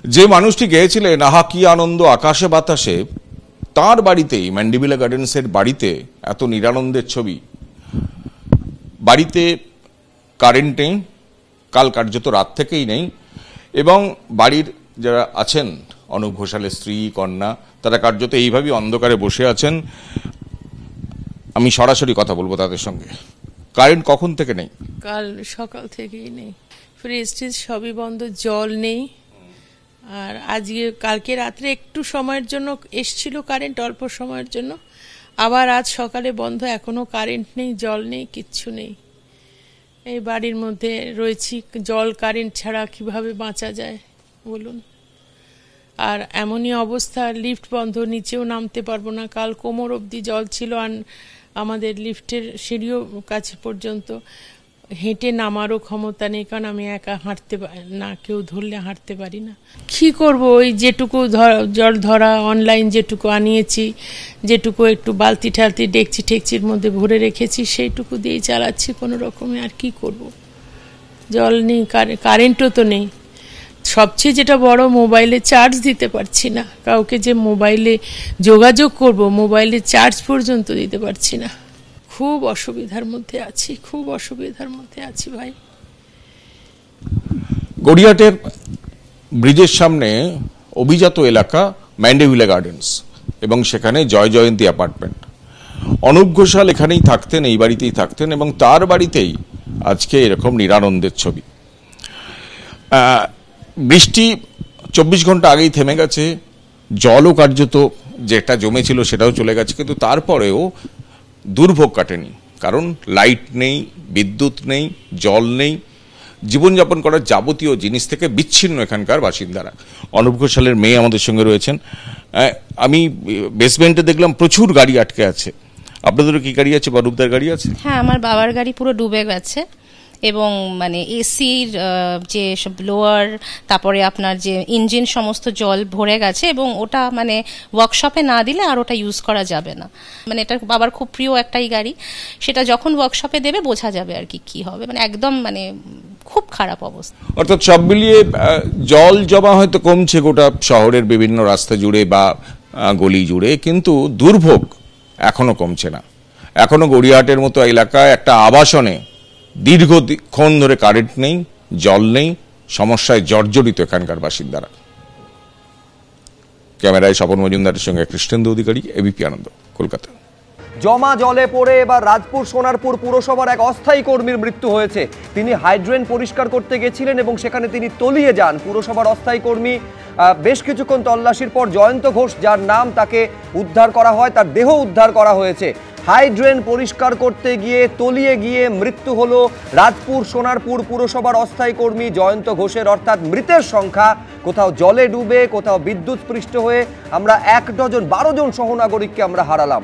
যে মানুষটি গেয়েছিলেন আহা কি আনন্দ আকাশে বাতাসে, তার বাড়িতেই ম্যান্ডিভিলা গার্ডেন্সের বাড়িতে এত নিরানন্দের ছবি। বাড়িতে কারেন্ট নেই, কাল কার্যত রাত থেকেই নেই, এবং বাড়ির যারা আছেন অনুপ ঘোষালের স্ত্রী কন্যা তারা কার্যত এইভাবেই অন্ধকারে বসে আছেন। আমি সরাসরি কথা বলবো তাদের সঙ্গে। কারেন্ট কখন থেকে নেই? কাল সকাল থেকেই নেই, ফ্রিজ ট্রিজ সবই বন্ধ, জল নেই। আর আজকে কালকে রাত্রে একটু সময়ের জন্য এসছিল কারেন্ট, অল্প সময়ের জন্য, আবার আজ সকালে বন্ধ, এখনো কারেন্ট নেই, জল নেই, কিচ্ছু নেই। এই বাড়ির মধ্যে রয়েছি, জল কারেন্ট ছাড়া কিভাবে বাঁচা যায় বলুন। আর এমনই অবস্থা, লিফট বন্ধ, নিচেও নামতে পারবো না। কাল কোমর অবধি জল ছিল, আর আমাদের লিফটের সিঁড়িও কাছে পর্যন্ত, হেঁটে নামারও ক্ষমতা নেই, কারণ আমি একা হাঁটতে না, কেউ ধরলে হাঁটতে পারি না। কি করব, ওই যেটুকু জল ধরা অনলাইন যেটুকু আনিয়েছি, যেটুকু একটু বালতি ঠালতি ডেকচি ঠেকচির মধ্যে ভরে রেখেছি, সেইটুকু দিয়েই চালাচ্ছি কোনো রকমে। আর কি করব, জল নেই, কারেন্টও তো নেই। সবচেয়ে যেটা বড়, মোবাইলে চার্জ দিতে পারছি না, কাউকে যে মোবাইলে যোগাযোগ করব, মোবাইলে চার্জ পর্যন্ত দিতে পারছি না। খুব অসুবিধার মধ্যে আছি, খুব অসুবিধার মধ্যে আছি ভাই। গড়িয়াহাটের ব্রিজের সামনে অভিজাত এলাকা ম্যান্ডিভিলা গার্ডেন্স, এবং সেখানে জয় জয়ন্তী অ্যাপার্টমেন্ট। অনুপ ঘোষাল এখানেই থাকতেন, এই বাড়িতেই থাকতেন, এবং তার বাড়িতেই আজকে এরকম নিরানন্দের ছবি। বৃষ্টি 24 ঘন্টা আগেই থেমে গেছে, জলও কার্যত যেটা জমেছিল সেটাও চলে গেছে, কিন্তু তারপরেও দুর্ভোগ কাটেনি, কারণ লাইট নেই, বিদ্যুৎ নেই, জল নেই, জীবনযাপন করার যাবতীয় জিনিস থেকে বিচ্ছিন্ন এখানকার বাসিন্দারা। অনুপ ঘোষালের মেয়ে আমাদের সঙ্গে রয়েছেন। আমি বেসমেন্টে দেখলাম প্রচুর গাড়ি আটকে আছে। আপনাদেরও কি গাড়ি আছে? অনুপদার গাড়ি আছে? হ্যাঁ, আমার বাবার গাড়ি পুরো ডুবে গেছে, এবং মানে এসির যে সব লোয়ার, তারপরে আপনার যে ইঞ্জিন, সমস্ত জল ভরে গেছে, এবং ওটা মানে ওয়ার্কশপে না দিলে আর ওটা ইউজ করা যাবে না। মানে এটা বাবার খুব প্রিয় একটাই গাড়ি, সেটা যখন ওয়ার্কশপে দেবে বোঝা যাবে আর কি হবে। মানে একদম মানে খুব খারাপ অবস্থা। অর্থাৎ সব মিলিয়ে জল জমা হয়তো কমছে গোটা শহরের বিভিন্ন রাস্তা জুড়ে বা গলি জুড়ে, কিন্তু দুর্ভোগ এখনো কমছে না। এখনো গড়িয়াহাটের মতো এলাকায় একটা আবাসনে দীর্ঘক্ষণ ধরে কারেন্ট নেই, জল নেই, সমস্যায় জর্জরিত এখানকার বাসিন্দারা। ক্যামেরায় স্বপন মজুমদারের সঙ্গে কৃষ্ণেন্দু অধিকারী, এবিপি আনন্দ, কলকাতা। জমা জলে পড়ে এবার রাজপুর সোনারপুর পুরসভার এক অস্থায়ী কর্মীর মৃত্যু হয়েছে। তিনি হাইড্রেন পরিষ্কার করতে গেছিলেন এবং সেখানে তিনি তলিয়ে যান। পুরসভার অস্থায়ী কর্মী বেশ কিছুক্ষণ তল্লাশির পর জয়ন্ত ঘোষ, যার নাম, তাকে উদ্ধার করা হয়, তার দেহ উদ্ধার করা হয়েছে। হাইড্রেন পরিষ্কার করতে গিয়ে তলিয়ে গিয়ে মৃত্যু হলো রাজপুর সোনারপুর পুরসভার অস্থায়ী কর্মী জয়ন্ত ঘোষের। অর্থাৎ মৃতের সংখ্যা কোথাও জলে ডুবে, কোথাও বিদ্যুৎ স্পৃষ্ট হয়ে আমরা 12 জন সহনাগরিককে আমরা হারালাম।